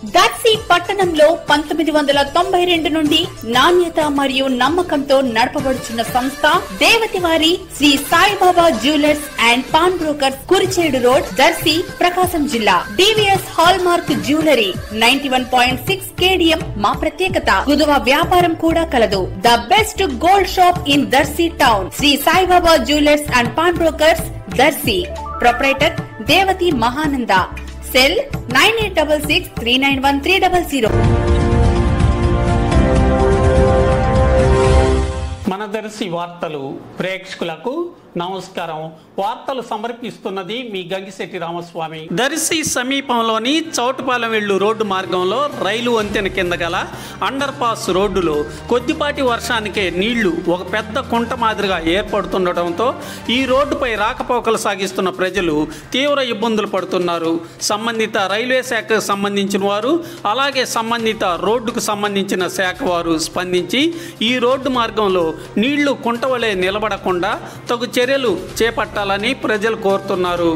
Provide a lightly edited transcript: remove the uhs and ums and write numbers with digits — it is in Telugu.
దర్శి పట్టణంలో 1992 నుండి నాణ్యత మరియు నమ్మకంతో నడపబడుచున్న సంస్థ దేవతివారి Shri Saibaba jewellers and pawn brokers, Kurichedu road, Darsi, Prakasam జిల్లా. DVS hall mark jewellery 91.6 KDM మా ప్రత్యేకత. కుదువ వ్యాపారం కూడా కలదు. The best gold shop in Darsi town. Shri Saibaba jewellers and pawn brokers, Darsi. Proprietor Devati Mahananda. Cell 9866391300. మన దర్శి వార్తలు ప్రేక్షకులకు నమస్కారం. వార్తలు సమర్పిస్తున్నది మీ గంగిశెట్టి రామస్వామి. దర్శి సమీపంలోని చౌటపాలెం వెళ్ళు రోడ్డు మార్గంలో రైలు వంతెన కింద గల అండర్ పాస్ రోడ్డులో కొద్దిపాటి వర్షానికే నీళ్లు ఒక పెద్ద కుంట మాదిరిగా ఏర్పడుతుండటంతో ఈ రోడ్డుపై రాకపోకలు సాగిస్తున్న ప్రజలు తీవ్ర ఇబ్బందులు పడుతున్నారు. సంబంధిత రైల్వే శాఖకు సంబంధించిన వారు, అలాగే సంబంధిత రోడ్డుకు సంబంధించిన శాఖ వారు స్పందించి ఈ రోడ్డు మార్గంలో నీళ్లు కుంటవలే నిలబడకుండా తగు చర్యలు చేపట్టాలని ప్రజలు కోరుతున్నారు.